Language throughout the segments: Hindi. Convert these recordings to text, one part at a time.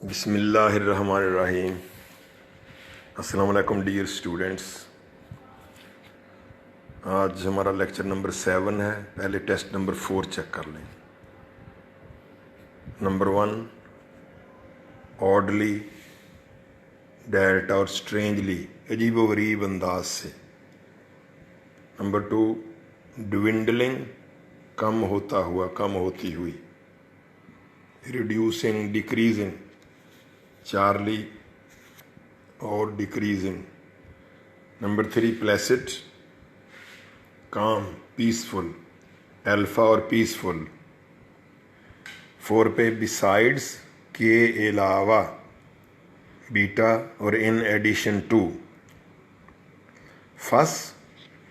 बिस्मिल्लाहिर्रहमानिर्रहीम। अस्सलाम वालेकुम डियर स्टूडेंट्स। आज हमारा लेक्चर नंबर 7 है। पहले टेस्ट नंबर 4 चेक कर लें। नंबर 1 ऑडली, डैट और स्ट्रेंजली, अजीबो गरीब अंदाज से। नंबर 2 ड्विंडलिंग, कम होता हुआ, कम होती हुई। रिड्यूसिंग, डिक्रीजिंग, चार्ली और डिक्रीजिंग। नंबर 3 प्लेसिड, काम, पीसफुल, अल्फा और पीसफुल। 4 पे बिसाइड्स, के अलावा, बीटा और इन एडिशन टू। फस,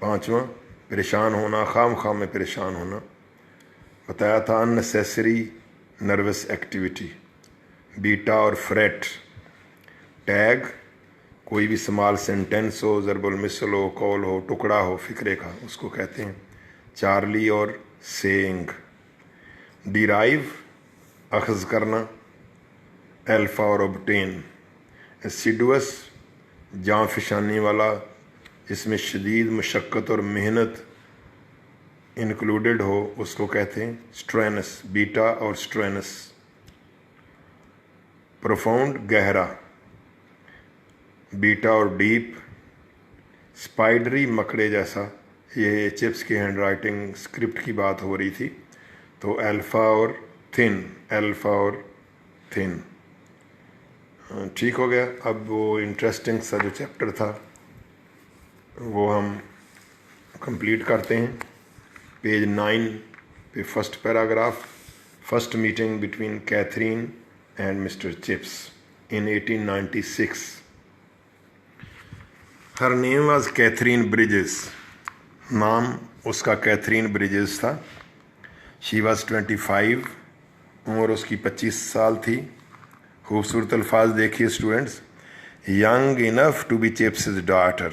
5वां परेशान होना, खाम खाम में परेशान होना। बताया था अननेसेसरी नर्वस एक्टिविटी। बीटा और फ्रेट। टैग, कोई भी स्मॉल सेंटेंस हो, ज़रबुल मिसल हो, कॉल हो, टुकड़ा हो फिक्रे का, उसको कहते हैं। चार्ली और सेइंग। डिराइव, अखज़ करना, अल्फा और ऑब्टेन। एसिडुअस, जाँ फिशानी वाला, जिसमें शदीद मशक्क़त और मेहनत इंक्लूडेड हो, उसको कहते हैं स्ट्रेनस। बीटा और स्ट्रेनस। प्रोफाउंड, गहरा, बीटा और डीप। स्पाइडरी, मकड़े जैसा। ये चिप्स की हैंड राइटिंग स्क्रिप्ट की बात हो रही थी, तो अल्फ़ा और थिन, अल्फ़ा और थिन। ठीक हो गया। अब वो इंटरेस्टिंग सा जो चैप्टर था वो हम कंप्लीट करते हैं। पेज 9 पे first paragraph. First meeting between Katherine and Mr. Chips in 1896. Her name was Catherine Bridges. नाम उसका कैथरीन ब्रिजेस था। She was 25. उम्र उसकी 25 साल थी। खूबसूरत अल्फाज देखिए students. Young enough to be Chips's daughter.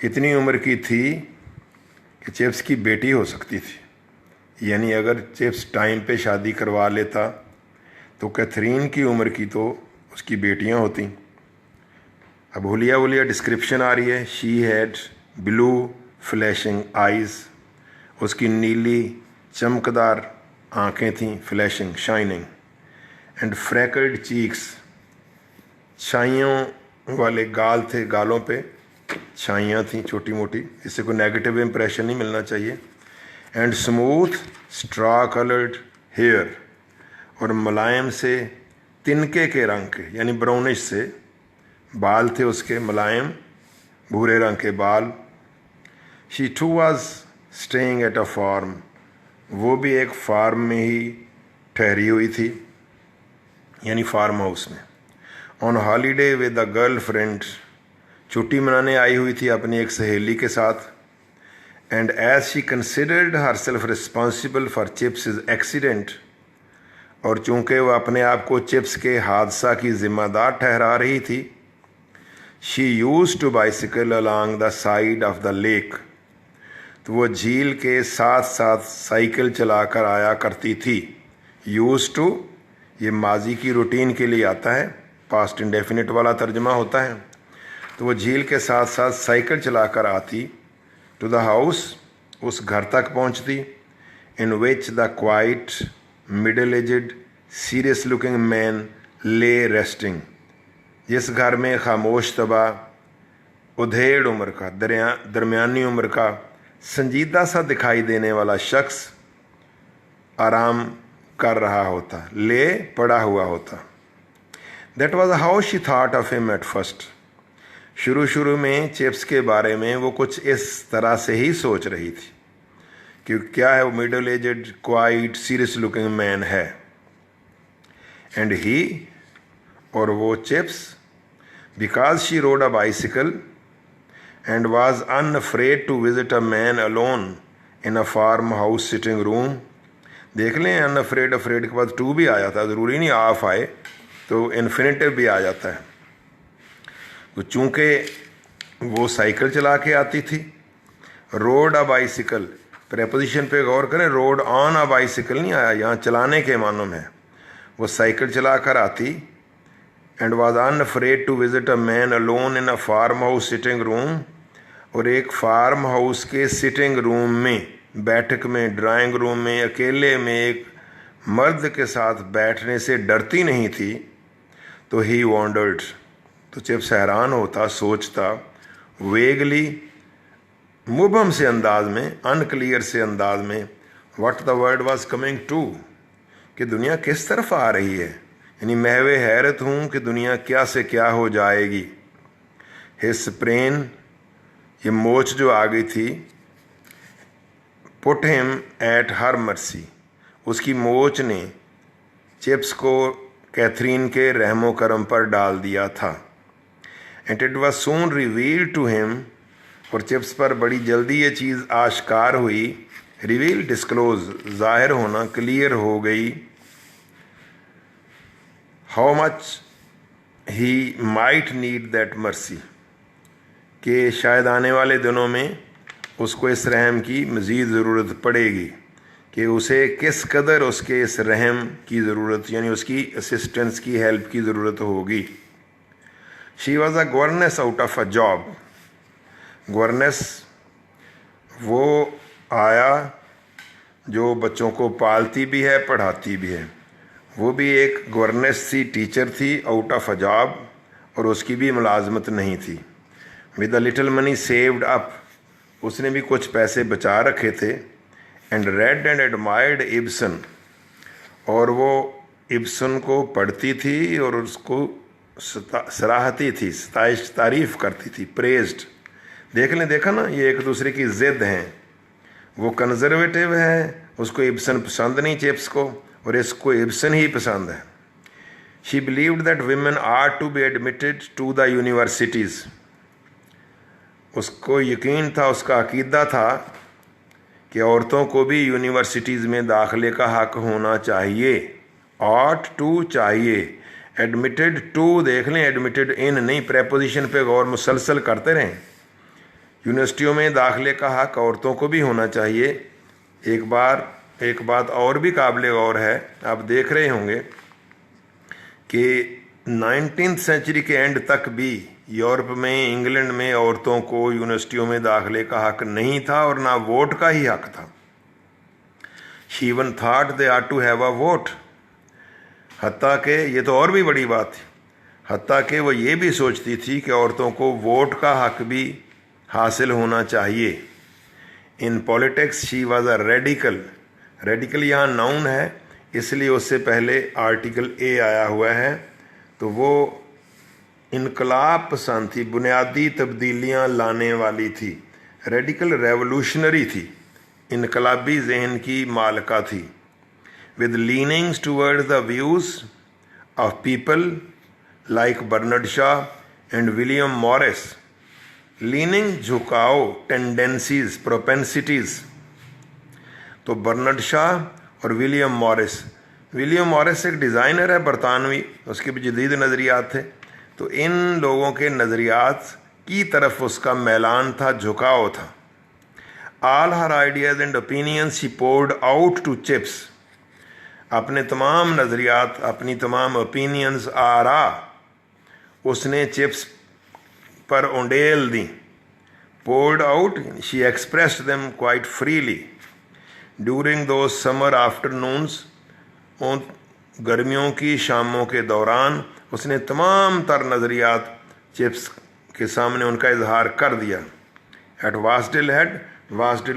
इतनी उम्र की थी कि चिप्स की बेटी हो सकती थी। यानी अगर चिप्स टाइम पे शादी करवा लेता तो कैथरीन की उम्र की तो उसकी बेटियां होती। अब हुलिया हुलिया डिस्क्रिप्शन आ रही है। She had blue flashing eyes, उसकी नीली चमकदार आँखें थीं, फ्लैशिंग, शाइनिंग। एंड फ्रैकल्ड चीक्स, छाइयों वाले गाल थे, गालों पे छाइयाँ थीं छोटी मोटी, इससे कोई नेगेटिव इंप्रेशन नहीं मिलना चाहिए। And smooth straw coloured hair, और मुलायम से तिनके के रंग के, यानी ब्राउनिश से बाल थे उसके, मुलायम भूरे रंग के बाल। She too was staying at a farm, वो भी एक फार्म में ही ठहरी हुई थी, यानी फार्म हाउस में। On holiday with a girl friend, छुट्टी मनाने आई हुई थी अपनी एक सहेली के साथ। And as she considered herself responsible for Chips accident, और चूंकि वह अपने आप को चिप्स के हादसा की जिम्मेदार ठहरा रही थी, she used to bicycle along the side of the lake, तो वो झील के साथ साथ साइकिल चलाकर आया करती थी। यूज टू, ये माजी की रूटीन के लिए आता है, पास्ट इंडेफिनिट वाला तर्जमा होता है। तो वो झील के साथ साथ साइकिल चलाकर आती। टू द हाउस, उस घर तक पहुंचती। In which the quite middle aged serious looking man lay resting, जिस घर में खामोश तबा उधेड़ उम्र का, दरमियानी उम्र का, संजीदा सा दिखाई देने वाला शख्स आराम कर रहा होता, ले पड़ा हुआ होता। That was how she thought of him at first, शुरू शुरू में चिप्स के बारे में वो कुछ इस तरह से ही सोच रही थी कि क्या है वो middle aged quite serious looking man है। एंड ही, और वो Chips, because she rode a bicycle and was unafraid to visit a man alone in a farm house sitting room. देख लें, अनअफ्रेड, अफ्रेड के बाद टू भी आ जाता है, ज़रूरी नहीं ऑफ आए तो इन्फिनेटिव भी आ जाता है। तो चूँकि वो साइकिल चला के आती थी, रोड अ बाइसिकल, प्रेपोजिशन पे गौर करें, रोड ऑन अ बाइसिकल नहीं आया, यहाँ चलाने के मानों में। वो साइकिल चला कर आती and was unafraid to visit a man alone in a farm house sitting room, और एक फार्म हाउस के सिटिंग रूम में, बैठक में, ड्राइंग रूम में अकेले में एक मर्द के साथ बैठने से डरती नहीं थी। तो ही वॉन्डर्ड, तो चिप्स हैरान होता, सोचता, वेगली, मुबहम से अंदाज में, अनक्लियर से अंदाज में, what the word was coming to, कि दुनिया किस तरफ आ रही है, यानी महवे हैरत हूँ कि दुनिया क्या से क्या हो जाएगी। हिज ब्रेन, ये मोच जो आ गई थी, put him at her mercy, उसकी मोच ने चिप्स को कैथरीन के रहमो करम पर डाल दिया था। And it was soon reveal to him, और चिप्स पर बड़ी जल्दी ये चीज़ आश्कार हुई, रिवील डिस्क्लोज, ज़ाहिर होना, क्लियर हो गई, how much he might need that mercy, कि शायद आने वाले दिनों में उसको इस रहम की मज़ीद ज़रूरत पड़ेगी, कि उसे किस कदर उसके इस रहम की ज़रूरत, यानी उसकी असिस्टेंस की, हेल्प की ज़रूरत होगी। She was a governance out of a job, governance वो आया जो बच्चों को पालती भी है, पढ़ाती भी है, वो भी एक गवर्नेस थी, टीचर थी, आउट ऑफ अ जॉब, और उसकी भी मुलाजमत नहीं थी। With a little money saved up, उसने भी कुछ पैसे बचा रखे थे। And red and admired Ibsen, और वो इब्सन को पढ़ती थी और उसको सराहती थी, सताइश, तारीफ़ करती थी, प्रेज्ड। देख लें, देखा ना, ये एक दूसरे की ज़िद हैं। वो कंजर्वेटिव है, उसको इब्सन पसंद नहीं चिप्स को, और इसको इब्सन ही पसंद है। She believed that women are to be admitted to the universities, उसको यकीन था, उसका अकीदा था कि औरतों को भी यूनिवर्सिटीज़ में दाखिले का हक़ होना चाहिए। ऑट टू चाहिए, एडमिटेड टू देख लें, एडमिटेड इन नहीं, प्रेपोजिशन पे गौर मुसलसल करते रहें। यूनिवर्सिटियों में दाखिले का हक़ औरतों को भी होना चाहिए। एक बात और भी काबिल गौर है, आप देख रहे होंगे कि 19th सेंचुरी के एंड तक भी यूरोप में, इंग्लैंड में औरतों को यूनिवर्सिटियों में दाखिले का हक़ नहीं था, और ना वोट का ही हक़ था। She even thought they are to have a vote, हत्ता के, ये तो और भी बड़ी बात थी, हत्ता कि वो ये भी सोचती थी कि औरतों को वोट का हक़ भी हासिल होना चाहिए। In politics she was a radical, radical यहाँ नाउन है, इसलिए उससे पहले आर्टिकल ए आया हुआ है, तो वो इनकलाब पसंद थी, बुनियादी तब्दीलियाँ लाने वाली थी। रेडिकल रेवोल्यूशनरी थी, इनकलाबी जहन की मालका थी। With leanings towards the views of people like Bernard Shaw and William Morris, leaning झुकाव, टेंडेंसीज, प्रोपेंसिटीज़, तो बर्नर्ड शॉ और विलियम मॉरिस एक डिज़ाइनर है बरतानवी, उसके भी जदीद नज़रियात थे, तो इन लोगों के नज़रियात की तरफ उसका मैलान था, झुकाव था। All her ideas and opinions she poured out to Chips, अपने तमाम नज़रियात, अपनी तमाम ओपिनियंस, आरा उसने चिप्स पर उंडेल दी। Poured out, she expressed them quite freely during दो समर आफ्टरनून्स, उन गर्मियों की शामों के दौरान उसने तमाम तर नज़रियात चिप्स के सामने उनका इजहार कर दिया। एट वास्डिल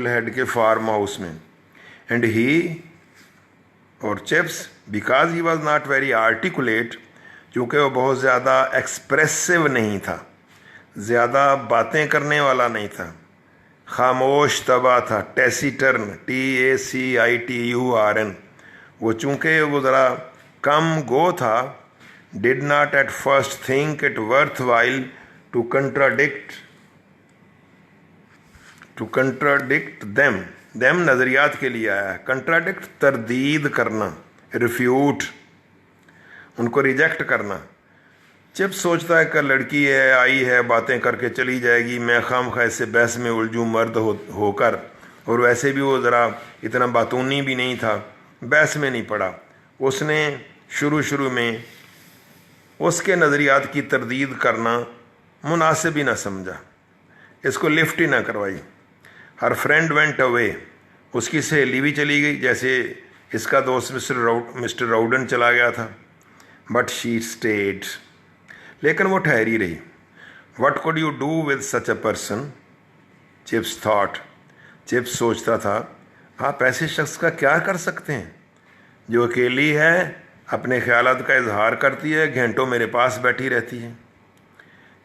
हेड के फार्म हाउस में। एंड ही, और chips, because he was not very articulate, क्योंकि वो बहुत ज़्यादा एक्सप्रेसिव नहीं था, ज़्यादा बातें करने वाला नहीं था, खामोश तबा था, टेसिटर्न, TACITURN, वो चूँकि वो ज़रा कम गो था, did not at first think it worth while to contradict them नज़रियात के लिए आया है। कंट्राडिक्ट, तरदीद करना, रिफ्यूट, उनको रिजेक्ट करना। जब सोचता है कि लड़की है, आई है, बातें करके चली जाएगी, मैं खामखा इससे बहस में उलझूँ मर्द होकर, और वैसे भी वो ज़रा इतना बातूनी भी नहीं था, बहस में नहीं पड़ा। उसने शुरू शुरू में उसके नज़रियात की तरदीद करना मुनासिब ही ना समझा, इसको लिफ्ट ही ना करवाई। हर फ्रेंड वेंट अवे, उसकी सहेली भी चली गई, जैसे इसका दोस्त मिस्टर राउडन चला गया था। बट शी स्टेड, लेकिन वो ठहरी रही। What could you do with such a person, chips thought, chips सोचता था, आप ऐसे शख्स का क्या कर सकते हैं जो अकेली है, अपने ख्यालात का इजहार करती है, घंटों मेरे पास बैठी रहती है।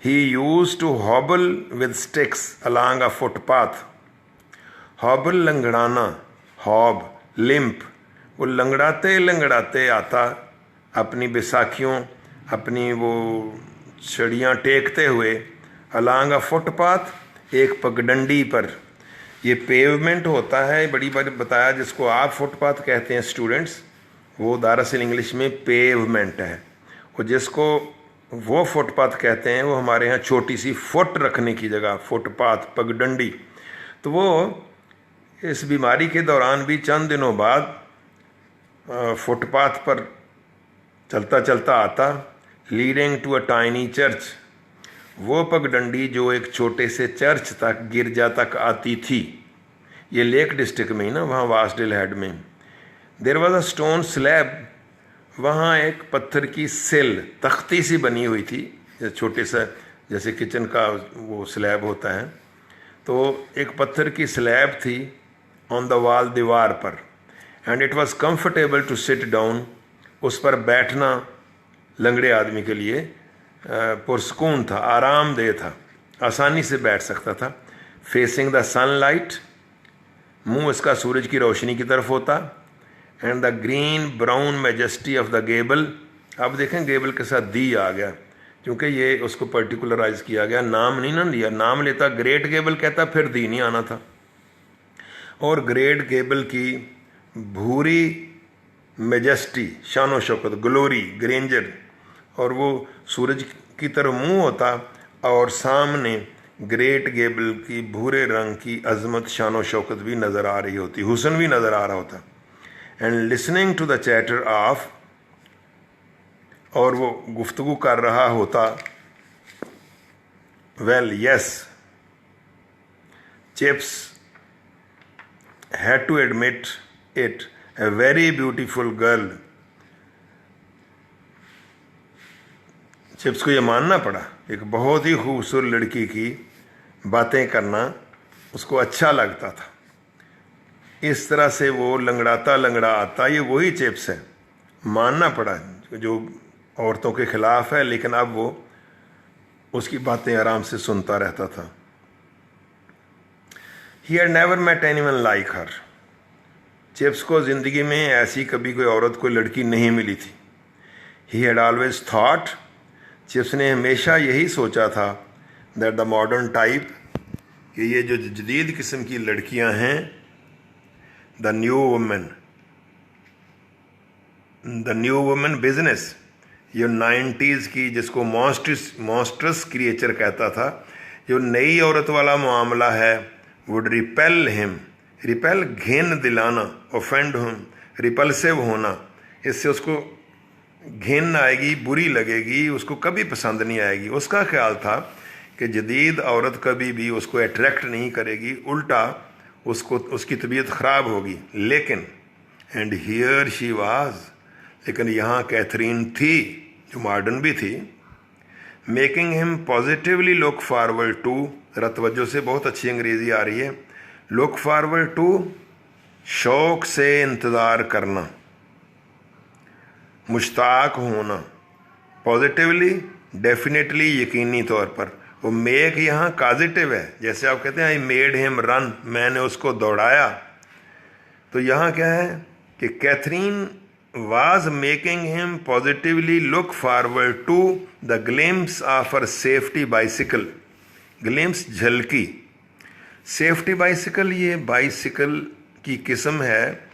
He used to hobble with sticks along a footpath. Hobble लंगड़ाना, हॉब लिम्प, वो लंगड़ाते लंगड़ाते आता अपनी बैसाखियों, अपनी वो छड़ियाँ टेकते हुए, अलॉन्ग अ फुटपाथ, एक पगडंडी पर। ये पेवमेंट होता है, बड़ी बार बताया, जिसको आप फुटपाथ कहते हैं स्टूडेंट्स, वो दरअसल इंग्लिश में पेवमेंट है। और जिसको वो फुटपाथ कहते हैं, वो हमारे यहाँ छोटी सी फुट रखने की जगह, फुटपाथ, पगडंडी। तो वो इस बीमारी के दौरान भी चंद दिनों बाद फुटपाथ पर चलता चलता आता, leading to a tiny church. वो पगडंडी जो एक छोटे से चर्च तक, गिरजा तक आती थी। ये लेक डिस्ट्रिक्ट में ही ना, वहाँ वासडेल हेड में। There was a stone slab, वहाँ एक पत्थर की सिल, तख्ती सी बनी हुई थी, छोटे सा जैसे किचन का वो स्लैब होता है, तो एक पत्थर की स्लैब थी ऑन द वॉल, दीवार पर। And it was comfortable to sit down, उस पर बैठना लंगड़े आदमी के लिए पुरस्कून था, आरामदेह था, आसानी से बैठ सकता था। फेसिंग द सनलाइट, मुंह इसका सूरज की रोशनी की तरफ होता। And the green brown majesty of the Gable, अब देखें गेबल के साथ दी आ गया, क्योंकि ये उसको पर्टिकुलराइज किया गया, नाम नहीं ना लिया। नाम लेता ग्रेट गेबल कहता, फिर दी नहीं आना था। और ग्रेट गेबल की भूरी मैजेस्टी, शानो शौकत, ग्लोरी, ग्रेंजर, और वो सूरज की तरफ मुंह होता, और सामने ग्रेट गेबल की भूरे रंग की अजमत, शानो शौकत भी नज़र आ रही होती, हुस्न भी नज़र आ रहा होता। And listening to the chatter of, और वो गुफ्तगू कर रहा होता, well yes, Chips had to admit it, a very beautiful girl. Chips को ये मानना पड़ा, एक बहुत ही खूबसूरत लड़की की बातें करना उसको अच्छा लगता था। इस तरह से वो लंगड़ाता लंगड़ा आता, ये वही चिप्स है, मानना पड़ा, जो औरतों के खिलाफ है, लेकिन अब वो उसकी बातें आराम से सुनता रहता था। He had never met anyone like her, Chips को ज़िंदगी में ऐसी कभी कोई औरत, कोई लड़की नहीं मिली थी। He had always thought, chips ने हमेशा यही सोचा था, दैट द मॉडर्न टाइप, कि ये जो जदीद किस्म की लड़कियां हैं, द न्यू वुमेन बिजनेस, ये 90s की, जिसको मॉन्स्ट्रस क्रिएचर कहता था, जो नई औरत वाला मामला है, वुड रिपेल हिम, रिपेल घिन दिलाना, ऑफेंड हिम, रिपल्सिव होना, इससे उसको घिन आएगी, बुरी लगेगी, उसको कभी पसंद नहीं आएगी। उसका ख्याल था कि जदीद औरत कभी भी उसको अट्रैक्ट नहीं करेगी, उल्टा उसको, उसकी तबीयत ख़राब होगी। लेकिन एंड हियर शी वाज, लेकिन यहाँ कैथरीन थी, जो मॉडर्न भी थी, making him positively look forward to, रतवज्जो से बहुत अच्छी अंग्रेज़ी आ रही है, लुक फॉरवर्ड टू, शौक़ से इंतज़ार करना, मुश्ताक होना, पॉजिटिवली, डेफिनेटली, यकीनी तौर पर। वो मेक यहाँ पॉजिटिव है, जैसे आप कहते हैं आई मेड हिम रन, मैंने उसको दौड़ाया। तो यहाँ क्या है कि Catherine was making him positively look forward to the glimpse of her safety bicycle. Glimpse, झलकी, सेफ्टी बाइसिकल, ये बाइसिकल की किस्म है,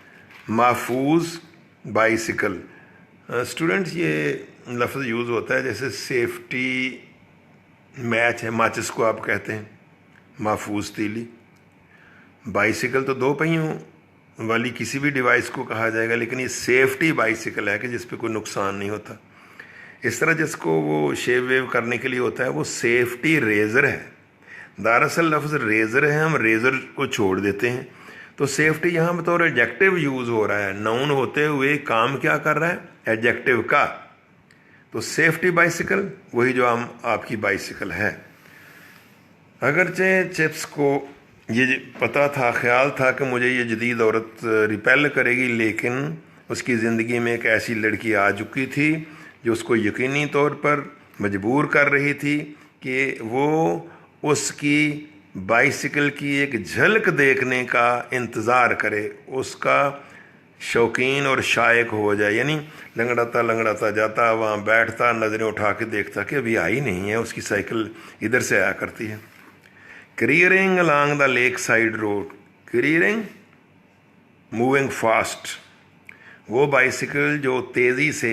महफूज बाइसिकल। स्टूडेंट्स, ये लफ्ज़ यूज़ होता है, जैसे सेफ्टी मैच है, माचिस को आप कहते हैं, महफूज तीली। बाइसिकल तो दो पहियों वाली किसी भी डिवाइस को कहा जाएगा, लेकिन ये सेफ्टी बाइसिकल है कि जिस पे कोई नुकसान नहीं होता। इस तरह जिसको वो शेव वेव करने के लिए होता है वो सेफ्टी रेज़र है। दरअसल लफ्ज़ रेज़र है, हम रेज़र को छोड़ देते हैं, तो सेफ्टी यहाँ बतौर एडजेक्टिव यूज़ हो रहा है। नाउन होते हुए काम क्या कर रहा है? एडजेक्टिव का। तो सेफ्टी बाइसिकल वही जो हम आपकी बाइसिकल है। अगरचे चिप्स को ये पता था, ख्याल था कि मुझे ये जदीद औरत रिपेल करेगी, लेकिन उसकी ज़िंदगी में एक ऐसी लड़की आ चुकी थी जो उसको यकीनी तौर पर मजबूर कर रही थी कि वो उसकी बाइसिकल की एक झलक देखने का इंतज़ार करे, उसका शौकीन और शायक हो जाए। यानी लंगड़ाता जाता, वहाँ बैठता, नज़रें उठा के देखता कि अभी आई नहीं है, उसकी साइकिल इधर से आया करती है। careering along the lakeside road, careering moving fast, वो बाइसिकल जो तेज़ी से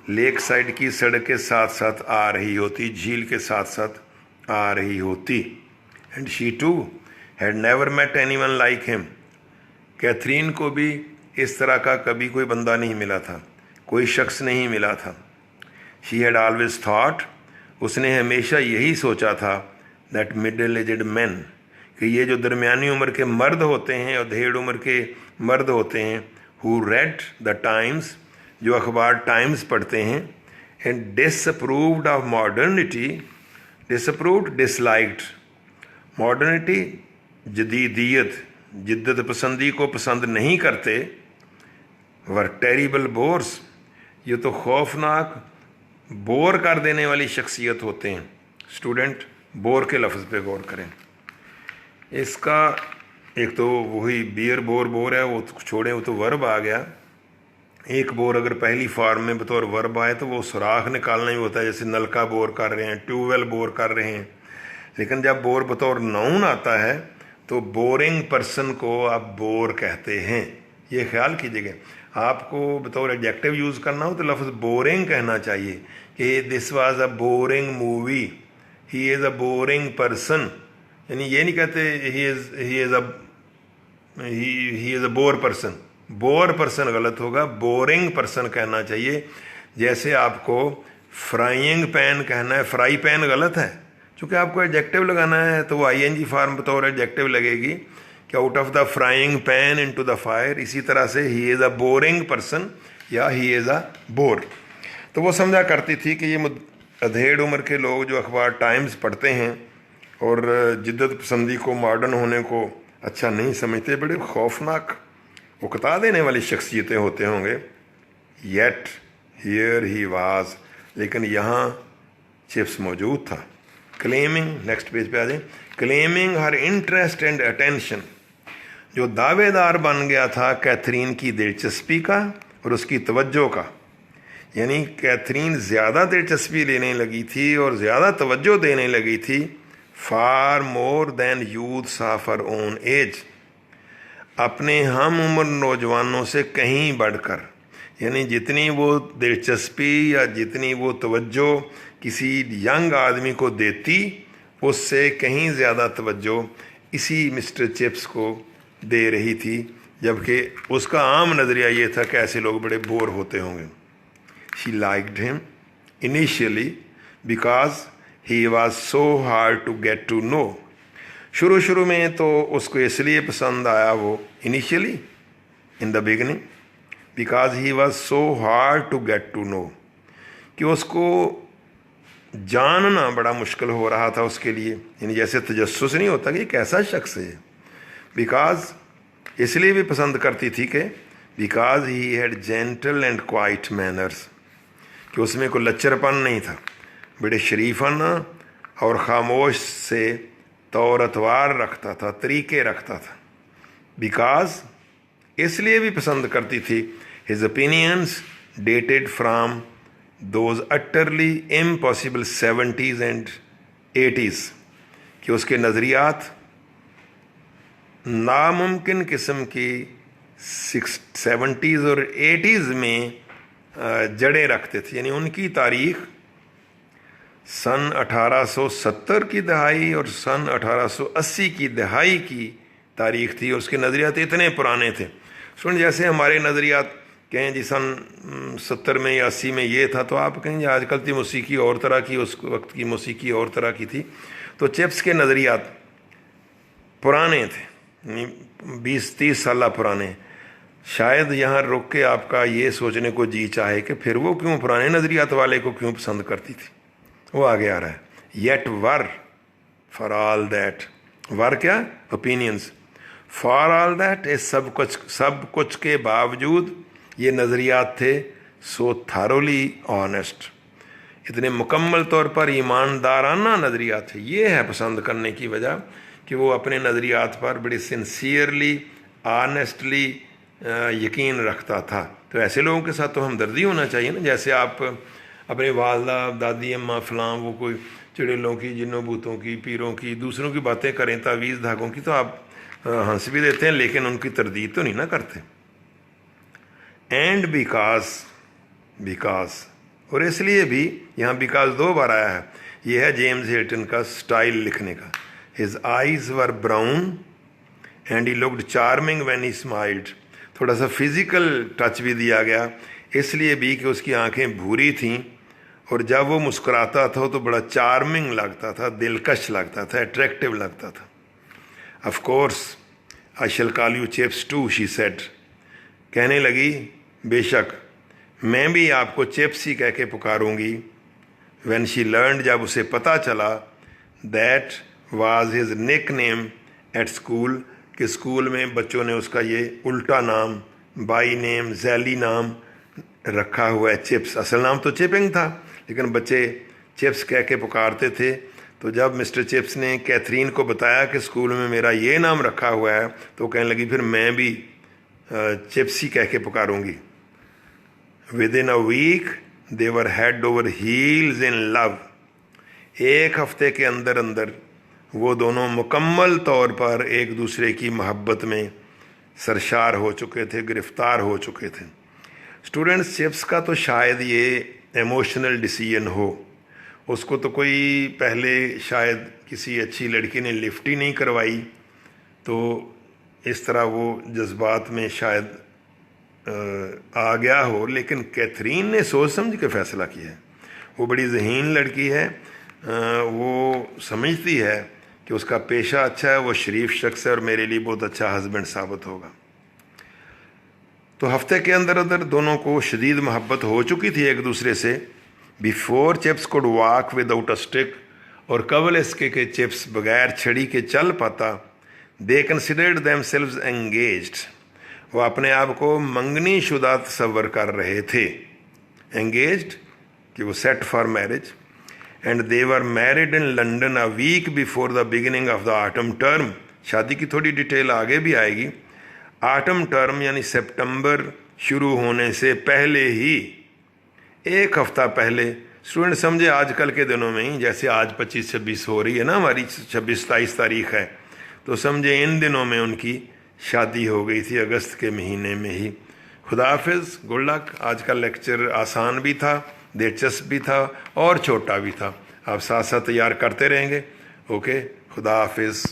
लेक साइड की सड़क के साथ साथ आ रही होती, झील के साथ साथ आ रही होती। And she too had never met anyone like him, Katherine को भी इस तरह का कभी कोई बंदा नहीं मिला था, कोई शख्स नहीं मिला था। शी हैड ऑलवेज थॉट, उसने हमेशा यही सोचा था, दैट मिडल एजड मैन, कि ये जो दरमियानी उम्र के मर्द होते हैं और धेड़ उम्र के मर्द होते हैं, हु रेड द टाइम्स, जो अखबार टाइम्स पढ़ते हैं, and disapproved of modernity, disapproved disliked, modernity जदीदियत, जिद्दत पसंदी को पसंद नहीं करते, वर टेरिबल बोर्स, ये तो खौफनाक बोर कर देने वाली शख्सियत होते हैं। स्टूडेंट बोर के लफ्ज़ पे गौर करें। इसका एक तो वही बियर बोर है, वो तो छोड़ें, वो तो वर्ब आ गया। एक बोर अगर पहली फॉर्म में बतौर वर्ब आए तो वो सुराख निकालना ही होता है, जैसे नलका बोर कर रहे हैं, ट्यूबवेल बोर कर रहे हैं। लेकिन जब बोर बतौर नाउन आता है तो बोरिंग पर्सन को आप बोर कहते हैं, ये ख्याल कीजिएगा। आपको बतौर एडजेक्टिव यूज़ करना हो तो लफ्ज़ बोरिंग कहना चाहिए कि this was a boring movie, he is a boring person. यानी ये नहीं कहते he is a bore person, bore person गलत होगा, बोरिंग पर्सन कहना चाहिए। जैसे आपको फ्राइंग पैन कहना है, फ्राई पैन गलत है, चूँकि आपको एडजेक्टिव लगाना है तो वो आईएनजी फॉर्म बतौर एडजेक्टिव लगेगी कि out of the frying pan into the fire. इसी तरह से he is a boring person या ही इज़ अ बोर। तो वो समझा करती थी कि ये अधेड़ उम्र के लोग जो अखबार टाइम्स पढ़ते हैं और जिद्दत पसंदी को, मॉडर्न होने को अच्छा नहीं समझते, बड़े खौफनाक उकता देने वाली शख्सियतें होते होंगे। येट हियर ही वाज, लेकिन यहाँ चिप्स मौजूद था। क्लेमिंग, नेक्स्ट पेज पे आ जाए, claiming her interest and attention, जो दावेदार बन गया था कैथरीन की दिलचस्पी का और उसकी तवज्जो का। यानी कैथरीन ज़्यादा दिलचस्पी लेने लगी थी और ज़्यादा तवज्जो देने लगी थी, far more than youths of her own age, अपने हम उम्र नौजवानों से कहीं बढ़कर। यानी जितनी वो दिलचस्पी या जितनी वो तवज्जो किसी यंग आदमी को देती, उससे कहीं ज़्यादा तवज्जो इसी मिस्टर चिप्स को दे रही थी, जबकि उसका आम नज़रिया ये था कि ऐसे लोग बड़े बोर होते होंगे। She liked him initially because he was so hard to get to know. शुरू में तो उसको इसलिए पसंद आया वो, initially in the beginning, because he was so hard to get to know, कि उसको जानना बड़ा मुश्किल हो रहा था उसके लिए। यानी जैसे तजस्सुस नहीं होता कि कैसा शख्स है। बिकॉज इसलिए भी पसंद करती थी कि because he had gentle and quite manners, कि उसमें कोई लच्चरपन नहीं था, बड़े शरीफाना और खामोश से तौर अतवार रखता था, तरीके रखता था। बिकॉज इसलिए भी पसंद करती थी, his opinions dated from those utterly impossible 70s and 80s, कि उसके नज़रियात नामुमकिन किस्म की 70s और 80s में जड़ें रखते थे। यानी उनकी तारीख सन 1870 की दहाई और सन 1880 की दहाई की तारीख थी, और उसके नज़रियात इतने पुराने थे। जैसे हमारे नज़रियात कहें जी सन 70 में या 80 में ये था, तो आप कहेंगे आजकल की मौसीकी और तरह की, उस वक्त की मौसीकी और तरह की थी। तो चिप्स के नज़रियात पुराने थे, 20-30 साल पुराने। शायद यहाँ रुक के आपका ये सोचने को जी चाहे कि फिर वो क्यों पुराने नज़रियात वाले को क्यों पसंद करती थी। वो आगे आ रहा है, yet were for all that, were क्या, ओपिनियंस, फॉर ऑल दैट, इस सब कुछ के बावजूद ये नज़रियात थे सो थारोली ऑनेस्ट, इतने मुकम्मल तौर पर ईमानदाराना नज़रियात थे। ये है पसंद करने की वजह कि वो अपने नज़रियात पर बड़ी सिंसियरली ऑनेस्टली यकीन रखता था। तो ऐसे लोगों के साथ तो हमदर्दी होना चाहिए ना। जैसे आप अपने वालदा, दादी, अम्मा, फलां, वो कोई चुड़ैलों की, जिन्नों भूतों की, पीरों की, दूसरों की बातें करें, तावीज़ धागों की, तो आप हंस भी देते हैं, लेकिन उनकी तरदीद तो नहीं ना करते। एंड बिकॉज, और इसलिए भी यहाँ बिकॉज 2 बार आया है। ये है जेम्स हिल्टन का स्टाइल लिखने का। His eyes were brown and he looked charming when he smiled. थोड़ा सा फिजिकल टच भी दिया गया, इसलिए भी कि उसकी आंखें भूरी थीं और जब वो मुस्कुराता था तो बड़ा चार्मिंग लगता था, दिलकश लगता था, अट्रैक्टिव लगता था। Of course I shall call you Chips too, she said. कहने लगी, बेशक मैं भी आपको चिप्स ही कह के पुकारूंगी। व्हेन शी लर्नड, जब उसे पता चला, that was his nickname at school, कि स्कूल में बच्चों ने उसका ये उल्टा नाम, बाई नेम, जैली नाम रखा हुआ है, चिप्स। असल नाम तो चिपिंग था, लेकिन बच्चे चिप्स कह के पुकारते थे। तो जब मिस्टर चिप्स ने कैथरीन को बताया कि स्कूल में मेरा ये नाम रखा हुआ है, तो कहने लगी फिर मैं भी चिप्स ही कह के पुकारूंगी। Within a week they were head over heels in love. एक हफ्ते के अंदर अंदर वो दोनों मुकम्मल तौर पर एक दूसरे की मोहब्बत में सरशार हो चुके थे, गिरफ्तार हो चुके थे। स्टूडेंट्स, चिप्स का तो शायद ये इमोशनल डिसीजन हो। उसको तो कोई पहले शायद किसी अच्छी लड़की ने लिफ्ट ही नहीं करवाई, तो इस तरह वो जज्बात में शायद आ गया हो। लेकिन कैथरीन ने सोच समझ के फ़ैसला किया है। वो बड़ी ज़हीन लड़की है, वो समझती है कि उसका पेशा अच्छा है, वो शरीफ शख्स है और मेरे लिए बहुत अच्छा हस्बैंड साबित होगा। तो हफ्ते के अंदर अंदर दोनों को शदीद मोहब्बत हो चुकी थी एक दूसरे से। Before chips could walk without a stick, और कबल इसके के चिप्स बगैर छड़ी के चल पाता, दे कंसिडर्ड देमसेल्व्स एंगेज्ड, वो अपने आप को मंगनी शुदा तस्वर कर रहे थे। एंगेज्ड कि वो set for marriage. And they were married in London a week before the beginning of the autumn term. शादी की थोड़ी डिटेल आगे भी आएगी। ऑटम टर्म यानी सितंबर शुरू होने से पहले ही, एक हफ्ता पहले। स्टूडेंट समझे आजकल के दिनों में ही, जैसे आज 25-26 हो रही है ना, हमारी 26-27 तारीख है, तो समझे इन दिनों में उनकी शादी हो गई थी, अगस्त के महीने में ही। खुदा हाफिज़, गुड लक। आज का लेक्चर आसान भी था, दिलचस्प भी था और छोटा भी था। आप साथ साथ तैयार करते रहेंगे। ओके, खुदा हाफिज़।